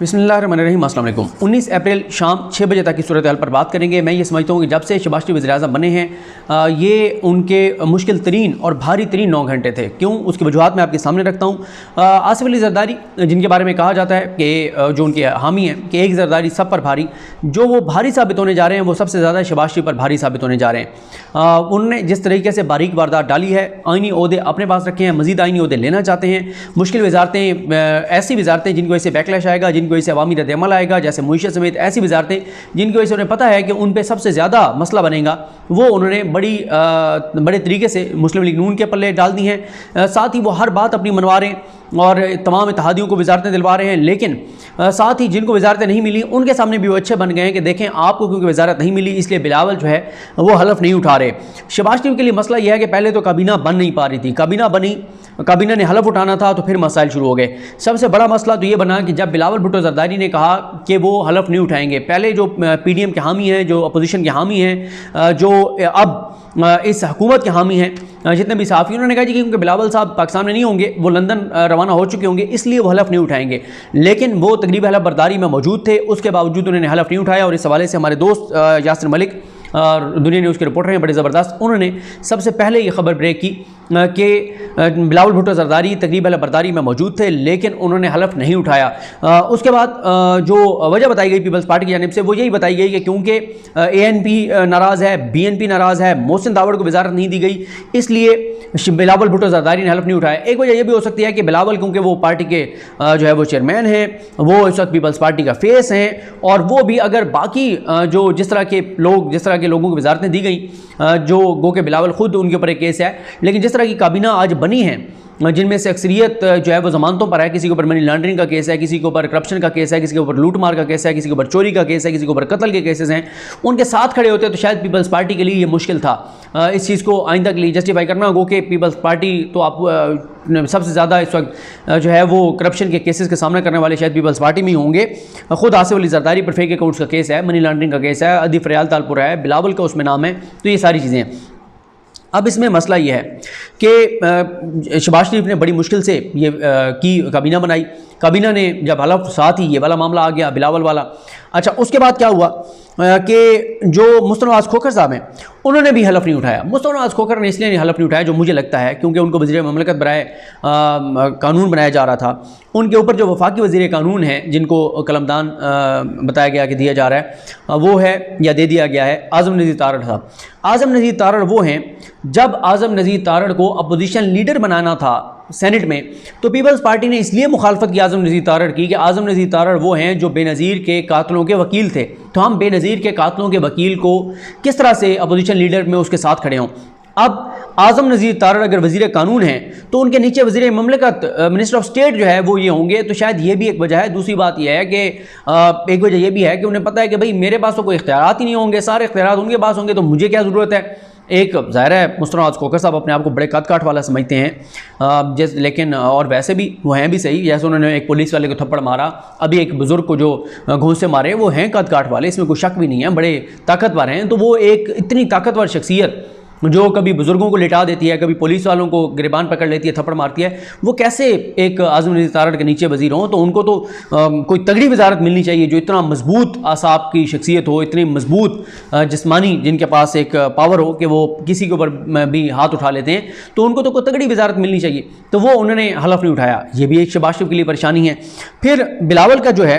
बिस्मिल्लाहिर्रहमानिर्रहीम। अस्सलाम वालेकुम। 19 अप्रैल शाम 6 बजे तक की सूरत हाल पर बात करेंगे। मैं ये समझता हूँ कि जब से शहबाज शरीफ वज़ीर-ए-आज़म बने हैं ये उनके मुश्किल तरीन और भारी तरीन 9 घंटे थे। क्यों, उसकी वजूहत मैं आपके सामने रखता हूँ। आसिफ अली ज़रदारी, जिनके बारे में कहा जाता है कि जो उनके हामी हैं कि एक ज़रदारी सब पर भारी, जो वो भारी साबित होने जा रहे हैं वो सबसे ज़्यादा शहबाज शरीफ पर भारी साबित होने जा रहे हैं। उन्होंने जिस तरीके से बारीक वारदात डाली है, आइनी ओहदे अपने पास रखे हैं, मज़ीद आइनी ओहदे लेना चाहते हैं, मुश्किल वजारतें, ऐसी वजारतें जिनकी वजह से बैकलैश आएगा, जिनकी वजह से अवामी रद्द-ए-अमल आएगा, जैसे मुईशत समेत ऐसी वजारतें जिनकी वजह से उन्हें पता है कि उन पर सबसे ज़्यादा मसला बनेगा, वो उन्होंने बड़े तरीके से मुस्लिम लीग नून के पल्ले डाल दी हैं। साथ ही वो हर बात अपनी मनवा रहे हैं और तमाम इत्तेहादियों को वजारतें दिलवा रहे हैं, लेकिन साथ ही जिनको वजारतें नहीं मिली उनके सामने भी वो अच्छे बन गए हैं कि देखें आपको क्योंकि वजारत नहीं मिली इसलिए बिलावल जो है वो हलफ नहीं उठा रहे। शहबाज शरीफ के लिए मसला यह है कि पहले तो काबीना बन नहीं पा रही थी, काबीना बनी, काबीना ने हलफ उठाना था तो फिर मसाइल शुरू हो गए। सबसे बड़ा मसला तो ये बना कि जब बिलावल भुट्टो ज़रदारी ने कहा कि वो हलफ नहीं उठाएंगे, पहले जो PDM के हामी हैं, जो अपोजिशन के हामी हैं, जो अब इस हुकूमत के हामी हैं, जितने भी सहाफ़ी, उन्होंने कहा जी कि क्योंकि बिलावल साहब पाकिस्तान में नहीं होंगे, वो लंदन रवाना हो चुके होंगे, इसलिए वो हलफ नहीं उठाएंगे। लेकिन वो तकरीब हलफ बर्दारी में मौजूद थे, उसके बावजूद उन्होंने हलफ नहीं उठाया। और इस हवाले से हमारे दोस्त यासिर मलिक और दुनिया न्यूज़ के रिपोर्टर हैं, बड़े ज़बरदस्त, उन्होंने सबसे पहले ये खबर ब्रेक की कि बिलावल भुट्टो ज़रदारी तकरीब हलफ बर्दारी में मौजूद थे लेकिन उन्होंने हलफ नहीं उठाया। उसके बाद जो वजह बताई गई पीपल्स पार्टी की जानिब से वो यही बताई गई कि क्योंकि ANP नाराज़ है, BNP नाराज़ है, मोहसिन दावड़ को वजारत नहीं दी गई, इसलिए बिलावल भुट्टो ज़रदारी ने हलफ नहीं उठाया। एक वजह यह भी हो सकती है कि बिलावल क्योंकि वो पार्टी के जो है वो चेयरमैन हैं, वो इस वक्त पीपल्स पार्टी का फेस हैं, और वो भी अगर बाकी जो जिस तरह के लोगों को वजारतें दी गई, जो गो के बिलावल खुद उनके ऊपर एक केस है, लेकिन जिस तरह की काबीना आज बनी है जिनमें से अक्सरियत जो है वो ज़मानतों पर है, किसी के ऊपर मनी लॉन्ड्रिंग का केस है, किसी के ऊपर करप्शन का केस है, किसी के ऊपर लूट मार का केस है, किसी के ऊपर चोरी का केस है, किसी के ऊपर कत्ल के केसेस हैं, उनके साथ खड़े होते तो शायद पीपल्स पार्टी के लिए ये मुश्किल था इस चीज़ को आइंदा के लिए जस्टिफाई करना। गो कि पीपल्स पार्टी तो आप सबसे ज़्यादा इस वक्त जो है वो करप्शन के केसेस का सामना करने वाले शायद पीपल्स पार्टी में ही होंगे। ख़ुद आसिफ अली ज़रदारी पर फेक अकाउंट्स का केस है, मनी लॉन्ड्रिंग का केस है, अदीफ फरियाल तालपुर है, बिलावल का उसमें नाम है, तो ये सारी चीज़ें हैं। अब इसमें मसला ये है कि शहबाज शरीफ ने बड़ी मुश्किल से ये की काबीना बनाई। काबीना ने जब हलफ, साथ ही ये वाला मामला आ गया बिलावल वाला। अच्छा, उसके बाद क्या हुआ कि जो मुस्तफ़ा नवाज़ खोखर साहब हैं उन्होंने भी हलफ नहीं उठाया। मुस्तफ़ा नवाज़ खोखर ने इसलिए नहीं हलफ नहीं उठाया, जो मुझे लगता है क्योंकि उनको वज़ीर ममलकत बराए कानून बनाया जा रहा था, उनके ऊपर जो वफाकी वज़ीर कानून हैं जिनको कलमदान बताया गया कि दिया जा रहा है, वो है या दे दिया गया है आज़म नज़ीर तारड़ साहब। आज़म नज़ीर तारड़ वो हैं, जब आज़म नज़ीर तारड़ को अपोजिशन लीडर बनाना था सेनेट में तो पीपल्स पार्टी ने इसलिए मुखालफत की आज़म नज़ीर तारड़ की कि आज़म नज़ीर तारड़ वो हैं जो बेनज़ीर के कातलों के वकील थे, तो हम बेनज़ीर के कातलों के वकील को किस तरह से अपोजिशन लीडर में उसके साथ खड़े हों। अब आज़म नज़ीर तारड़ अगर वज़ीर कानून हैं तो उनके नीचे वज़ीर ममलकत, मिनिस्टर ऑफ स्टेट जो है वो ये होंगे, तो शायद ये भी एक वजह है। दूसरी बात यह है कि एक वजह यह भी है कि उन्हें पता है कि भाई मेरे पास तो कोई इख्तियारात ही नहीं होंगे, सारे इख्तियारात उनके पास होंगे, तो मुझे क्या ज़रूरत है। एक ज़ाहिर है मुस्तफ़ा नवाज़ खोखर साहब अपने आप को बड़े कद काट वाला समझते हैं, जैसे, लेकिन और वैसे भी वो हैं भी सही। जैसे उन्होंने एक पुलिस वाले को थप्पड़ मारा, अभी एक बुज़ुर्ग को जो घूंसे मारे, वो हैं कद काट वाले, इसमें कोई शक भी नहीं है, बड़े ताकतवर हैं। तो वो एक इतनी ताकतवर शख्सियत जो कभी बुज़ुर्गों को लिटा देती है, कभी पुलिस वालों को गिरबान पकड़ लेती है, थप्पड़ मारती है, वो कैसे एक आज़म नज़ीर तारड़ के नीचे वज़ीर हों। तो उनको तो कोई तगड़ी वजारत मिलनी चाहिए, जो इतना मजबूत आसाब की शख्सियत हो, इतनी मजबूत जिस्मानी जिनके पास एक पावर हो कि वो किसी के ऊपर भी हाथ उठा लेते हैं, तो उनको तो कोई तगड़ी वजारत मिलनी चाहिए। तो वो उन्होंने हलफ नहीं उठाया, ये भी एक शहबाज शरीफ के लिए परेशानी है। फिर बिलावल का जो है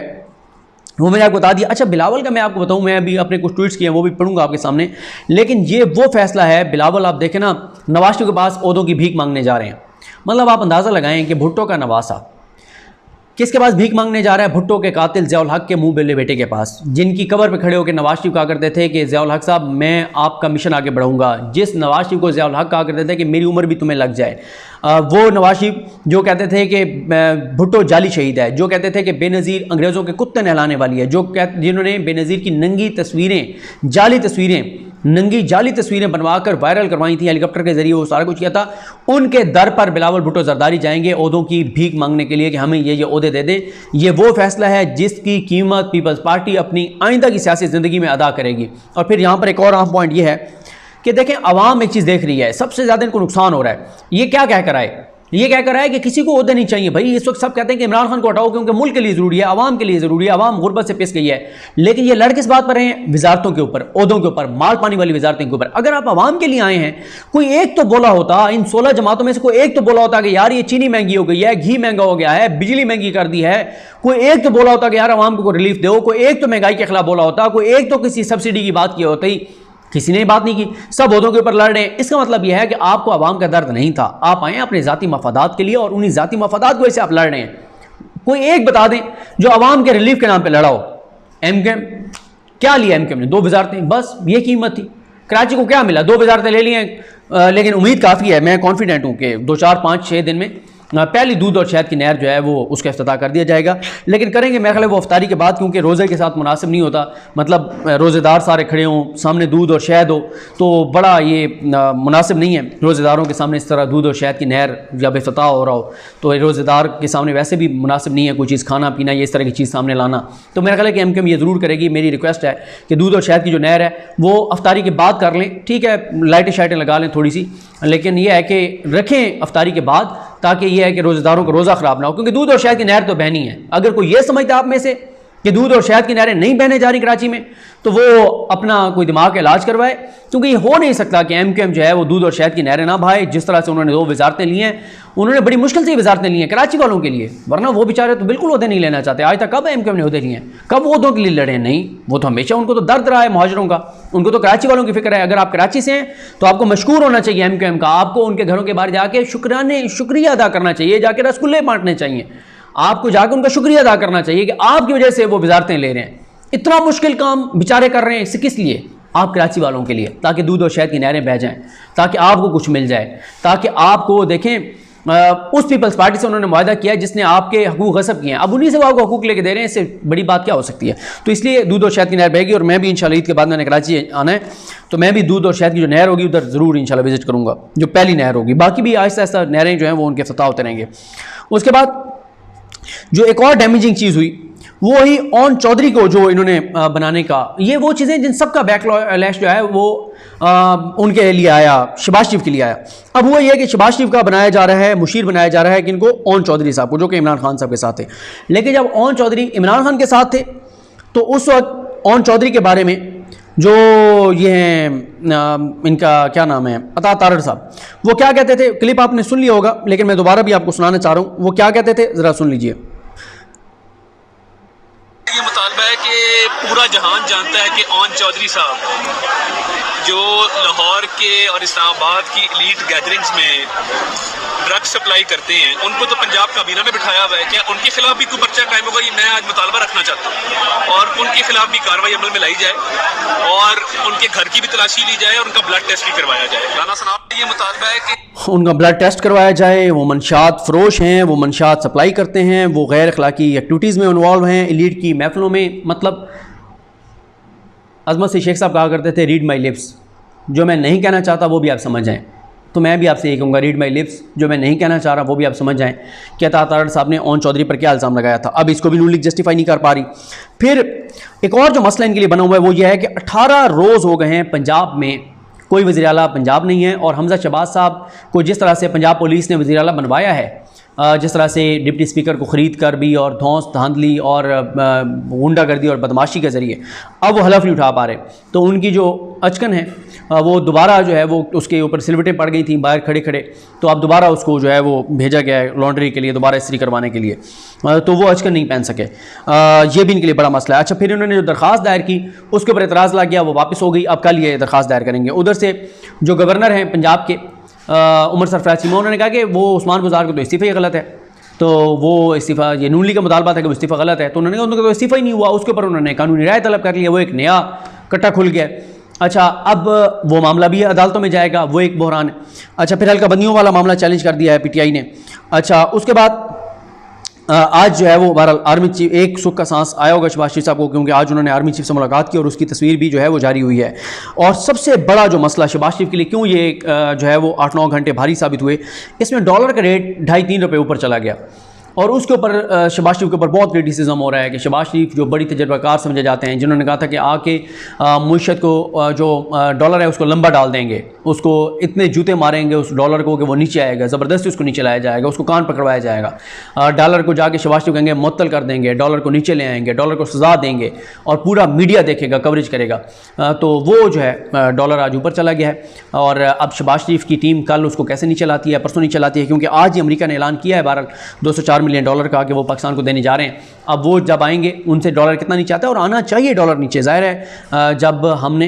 वो मैंने आपको बता दिया। अच्छा, बिलावल का मैं आपको बताऊं, मैं अभी अपने कुछ ट्वीट्स किए हैं वो भी पढ़ूंगा आपके सामने, लेकिन ये वो फैसला है, बिलावल आप देखें ना, नवाज शरीफ के पास ओहदों की भीख मांगने जा रहे हैं। मतलब आप अंदाज़ा लगाएं कि भुट्टो का नवासा किसके पास भीख मांगने जा रहा है? भुट्टो के कातिल ज़ियाउल हक के मुंह बेले बेटे के पास, जिनकी कब्र पे खड़े होकर नवाज शरीफ कहा करते थे कि ज़ियाउल हक साहब मैं आपका मिशन आगे बढ़ाऊंगा। जिस नवाज शरीफ को ज़ियाउल हक कहा करते थे कि मेरी उम्र भी तुम्हें लग जाए, वो नवाज शरीफ जो कहते थे कि भुट्टो जाली शहीद है, जो कहते थे कि बेनज़ीर अंग्रेज़ों के कुत्ते नहलाने वाली है, जिन्होंने बेनज़ीर की नंगी तस्वीरें, नंगी जाली तस्वीरें बनवाकर वायरल करवाई थी हेलीकॉप्टर के जरिए, वो सारा कुछ किया था, उनके दर पर बिलावल भुट्टो ज़रदारी जाएंगे ओहदों की भीख मांगने के लिए कि हमें ये ओहदे दे दें। ये वो फैसला है जिसकी कीमत पीपल्स पार्टी अपनी आइंदा की सियासी ज़िंदगी में अदा करेगी। और फिर यहाँ पर एक और अहम पॉइंट ये है कि देखें, अवाम एक चीज़ देख रही है, सबसे ज़्यादा इनको नुकसान हो रहा है। ये क्या कह कर आए ये क्या कर रहा है कि किसी को ओहदे नहीं चाहिए। भाई इस वक्त सब कहते हैं कि इमरान खान को हटाओ क्योंकि मुल्क के लिए ज़रूरी है, आवाम के लिए ज़रूरी है, आवाम गुर्बत से पिस गई है। लेकिन ये लड़ किस बात पर हैं? वजारतों के ऊपर, ओहदों के ऊपर, माल पानी वाली वजारतों के ऊपर। अगर आप आवाम के लिए आए हैं, कोई एक तो बोला होता, इन 16 जमातों में से कोई एक तो बोला होता कि यार ये चीनी महंगी हो गई है, घी महंगा हो गया है, बिजली महंगी कर दी है, कोई एक तो बोला होता कि यार आवाम को रिलीफ दो, कोई एक तो महंगाई के खिलाफ बोला होता, कोई एक तो किसी सब्सिडी की बात की होती। किसी ने बात नहीं की, सब ओहदों के ऊपर लड़ रहे हैं। इसका मतलब यह है कि आपको आवाम का दर्द नहीं था, आप आए अपने ज़ाती मफादात के लिए और उन्हीं ज़ाती मफादात को ऐसे आप लड़ रहे हैं। कोई एक बता दें जो आवाम के रिलीफ के नाम पे लड़ा हो। एमकेएम क्या लिया? एमकेएम ने 2 वजारतें, बस ये कीमत थी। कराची को क्या मिला? 2 वजारतें ले ली हैं, लेकिन उम्मीद काफ़ी है, मैं कॉन्फिडेंट हूँ कि 2, 4, 5, 6 दिन में पहली दूध और शहद की नहर जो है वो उसका इफ्तिताह कर दिया जाएगा। लेकिन करेंगे मेरे ख्याल वो अफ्तारी के बाद, क्योंकि रोज़े के साथ मुनासिब नहीं होता, मतलब रोज़ेदार सारे खड़े हों, सामने दूध और शहद हो, तो बड़ा ये मुनासिब नहीं है रोज़ेदारों के सामने इस तरह दूध और शहद की नहर जब इफ्तिताह हो रहा हो। तो रोज़ेदार के सामने वैसे भी मुनासिब नहीं है कोई चीज़ खाना पीना या इस तरह की चीज़ सामने लाना। तो मेरा ख्याल है कि एमकेएम ये ज़रूर करेगी। मेरी रिक्वेस्ट है कि दूध और शहद की जो नहर है वो अफ्तारी के बाद कर लें, ठीक है, लाइटें शाइटें लगा लें थोड़ी सी, लेकिन यह है कि रखें अफ्तारी के बाद, ताकि यह है कि रोज़ेदारों को रोज़ा ख़राब ना हो। क्योंकि दूध और शहद की नहर तो बहनी है। अगर कोई ये समझता है आप में से कि दूध और शहद की नहरें नहीं बहने जा रही कराची में, तो वो अपना कोई दिमाग का इलाज करवाए, क्योंकि ये हो नहीं सकता कि एमकेएम जो है वो दूध और शहद की नहरें ना भाए। जिस तरह से उन्होंने 2 वजारतें ली हैं, उन्होंने बड़ी मुश्किल से वजारतें ली हैं कराची वालों के लिए, वरना वो बेचारे तो बिल्कुल ओहदे नहीं लेना चाहते। आज तक कब एमकेएम ने ओहदे लिए हैं? कब वो ओहदों के लिए लड़े हैं? नहीं, वो तो हमेशा, उनको तो दर्द रहा है मुहाजिरों का, उनको तो कराची वालों की फिक्र है। अगर आप कराची से हैं तो आपको मशकूर होना चाहिए एमकेएम का, आपको उनके घरों के बाहर जाके शुक्रिया अदा करना चाहिए, जाके रसगुल्ले बांटने चाहिए, आपको जाकर उनका शुक्रिया अदा करना चाहिए कि आपकी वजह से वो वजारतें ले रहे हैं। इतना मुश्किल काम बेचारे कर रहे हैं, इससे किस लिए? आप कराची वालों के लिए, ताकि दूध और शहद की नहरें बह जाएं, ताकि आपको कुछ मिल जाए, ताकि आपको देखें उस पीपल्स पार्टी से उन्होंने वायदा किया जिसने आपके हकूक गसब किए हैं, अब उन्हीं से वो आपको हकूक लेके दे रहे हैं। इससे बड़ी बात क्या हो सकती है? तो इसलिए दूध और शहद की नहर बहेगी। और मैं भी इंशाल्लाह ईद के बाद मैंने कराची आना है, तो मैं भी दूध और शहद की जो नहर होगी उधर ज़रूर इंशाल्लाह विजिट करूँगा, जो पहली नहर होगी। बाकी भी आहिस्ता आहिस्ता नहरें जो हैं वो उनके इफ्तिताह होते रहेंगे। उसके बाद जो एक और डैमेजिंग चीज़ हुई वो ही ओन चौधरी को जो इन्होंने बनाने का, ये वो चीज़ें जिन सब का बैकलैश जो है वो उनके लिए आया, शहबाज शरीफ के लिए आया। अब वो ये कि शहबाज शरीफ का बनाया जा रहा है, मुशीर बनाया जा रहा है कि इनको ओन चौधरी साहब को, जो कि इमरान खान साहब के साथ थे। लेकिन जब ओन चौधरी इमरान खान के साथ थे तो उस वक्त ओन चौधरी के बारे में जो ये हैं इनका क्या नाम है, अता तारड़ साहब, वो क्या कहते थे? क्लिप आपने सुन लिया होगा, लेकिन मैं दोबारा भी आपको सुनाना चाह रहा हूँ। वो क्या कहते थे, ज़रा सुन लीजिए। ये मुतालबा है कि पूरा जहान जानता है कि ओन चौधरी साहब जो लाहौर के और इस्लामाबाद की एलीट गैदरिंग्स में ड्रग सप्लाई करते हैं, उनको तो पंजाब काबीना में बिठाया हुआ है। क्या उनके खिलाफ भी कोई पर्चा कायम होगा? ये मैं आज मुतालबा रखना चाहता हूँ, और उनके खिलाफ भी कार्रवाई अमल में लाई जाए और उनके घर की भी तलाशी ली जाए और उनका ब्लड टेस्ट भी करवाया जाए। राना सनाब, ये मुतालबा है कि उनका ब्लड टेस्ट करवाया जाए। वो मनशात फरोश हैं, वो मनशात सप्लाई करते हैं, वो गैर अखलाकी एक्टिविटीज़ में इन्वॉल्व हैं, एलीट की महफिलों में। मतलब अजमत से शेख साहब कहा करते थे रीड माई लिप्स, जो मैं नहीं कहना चाहता वो भी आप समझ जाएँ। तो मैं भी आपसे ये कहूँगा, रीड माई लिप्स, जो मैं नहीं कहना चाह रहा वो भी आप समझ जाएँ कि अता तारड़ साहब ने ओन चौधरी पर क्या इल्ज़ाम लगाया था। अब इसको भी नून लीग जस्टिफाई नहीं कर पा रही। फिर एक और जो मसला इनके लिए बना हुआ है वो ये है कि 18 रोज़ हो गए हैं पंजाब में कोई वज़ीर आला पंजाब नहीं है। और हमजा शहबाज साहब को जिस तरह से पंजाब पुलिस ने वज़ीर आला बनवाया है, जिस तरह से डिप्टी स्पीकर को ख़रीद कर भी और धौंस धांधली और गुंडागर्दी और बदमाशी के ज़रिए अब वो हलफ नहीं उठा पा रहे। तो उनकी जो अचकन है वो दोबारा जो है वो उसके ऊपर सिलवटें पड़ गई थी बाहर खड़े खड़े, तो अब दोबारा उसको जो है वो भेजा गया है लॉन्ड्री के लिए, दोबारा इस्त्री करवाने के लिए, तो वो अचकन नहीं पहन सके। ये भी इनके लिए बड़ा मसला है। अच्छा, फिर इन्होंने जो दरख्वास्त दायर की उसके ऊपर एतराज़ लग गया, वो वापस हो गई। अब कल ये दरख्वास्त दायर करेंगे। उधर से जो गवर्नर हैं पंजाब के उमर सरफराज चीमा, उन्होंने कहा कि वो उस्मान गुजार को तो इस्तीफ़ा ही गलत है, तो वो इस्तीफ़ा, ये नून लीग का मुतालबा था कि वो इस्तीफ़ा गलत है, तो उन्होंने कहा उनका तो इस्तीफ़ा ही नहीं हुआ। उसके ऊपर उन्होंने कानूनी राय तलब कर लिया, वो एक नया कट्टा खुल गया। अच्छा, अब वो मामला भी अदालतों में जाएगा, वो एक बहरान है। अच्छा, फिर हल्का बंदियों वाला मामला चैलेंज कर दिया है पीटीआई ने। अच्छा, उसके बाद आज जो है वो बहरहाल आर्मी चीफ, एक सुख का सांस आया होगा शहबाज शरीफ साहब को, क्योंकि आज उन्होंने आर्मी चीफ से मुलाकात की और उसकी तस्वीर भी जो है वो जारी हुई है। और सबसे बड़ा जो मसला शहबाज शरीफ के लिए क्यों ये जो है वो 8-9 घंटे भारी साबित हुए, इसमें डॉलर का रेट 2.5-3 रुपये ऊपर चला गया। और उसके ऊपर शहबाज शरीफ के ऊपर बहुत क्रिटिसिज्म हो रहा है कि शहबाज शरीफ जो बड़ी तजर्बाकार समझे जाते हैं, जिन्होंने कहा था कि आके मुईशत को जो डॉलर है उसको लंबा डाल देंगे, उसको इतने जूते मारेंगे उस डॉलर को कि वो नीचे आएगा, ज़बरदस्ती उसको नीचे लाया जाएगा, उसको कान पकड़वाया जाएगा। डॉलर को जाके शहबाज शरीफ कहेंगे मुअत्तल कर देंगे, डॉलर को नीचे ले आएंगे, डॉलर को सजा देंगे और पूरा मीडिया देखेगा, कवरेज करेगा। तो वो जो है डॉलर आज ऊपर चला गया है और अब शहबाज शरीफ की टीम कल उसको कैसे नीचे लाती है, परसों नीचे लाती है, क्योंकि आज ही अमेरिका ने ऐलान किया है बहरहाल $204 मिलियन का कि वो पाकिस्तान को देने जा रहे हैं। अब वो जब आएंगे उनसे डॉलर कितना नीचे आता है, और आना चाहिए डॉलर नीचे। ज़ाहिर है जब हमने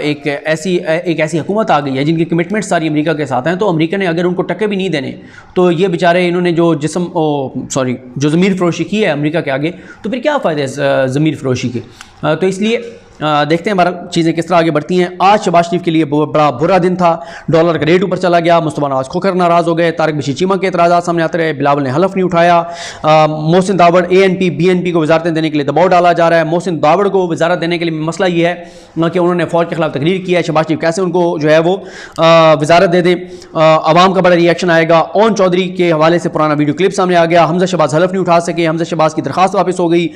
एक ऐसी हुकूमत आ गई है जिनकी कमिटमेंट सारी अमेरिका के साथ हैं, तो अमेरिका ने अगर उनको टक्के भी नहीं देने तो ये बेचारे इन्होंने जो जो ज़मीर फरोशी की है अमेरिका के आगे, तो फिर क्या फ़ायदा है ज़मीर फरोशी की। तो इसलिए देखते हैं हमारा चीज़ें किस तरह आगे बढ़ती हैं। आज शहबाज शरीफ के लिए बड़ा बुरा दिन था, डॉलर का रेट ऊपर चला गया, मुस्तफा नवाज खोखर नाराज़ हो गए, तारिक बशीर चीमा के एतराज़ात सामने आते रहे, बिलावल ने हलफ नहीं उठाया, मोहसिन दावड़ ANP BNP को वजारतें देने के लिए दबाव डाला जा रहा है। मोहसिन दावड़ को वजारत देने के लिए मसला ये है कि उन्होंने फ़ौज के खिलाफ तकरीर किया है, शहबाज शरीफ कैसे उनको जो है वो वजारत दे दें। आवाम का बड़ा रिएक्शन आएगा। ओन चौधरी के हवाले से पुराना वीडियो क्लिप सामने आ गया, हमजा शहबाज हलफ नहीं उठा सके, हमजा शहबाज की दरख्वास्त वापस हो गई।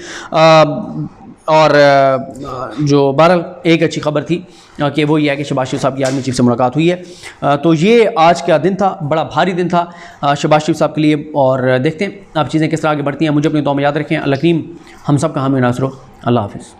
और जो बहरहाल एक अच्छी खबर थी कि वो ये है कि शहबाज शरीफ साहब की आर्मी चीफ से मुलाकात हुई है। तो ये आज का दिन था, बड़ा भारी दिन था शहबाज शरीफ साहब के लिए। और देखते हैं अब चीज़ें किस तरह आगे बढ़ती हैं। मुझे अपनी दुआ में याद रखें। अल्लाह करीम हम सब का हामी नासर हो। अल्लाह हाफ़िज़।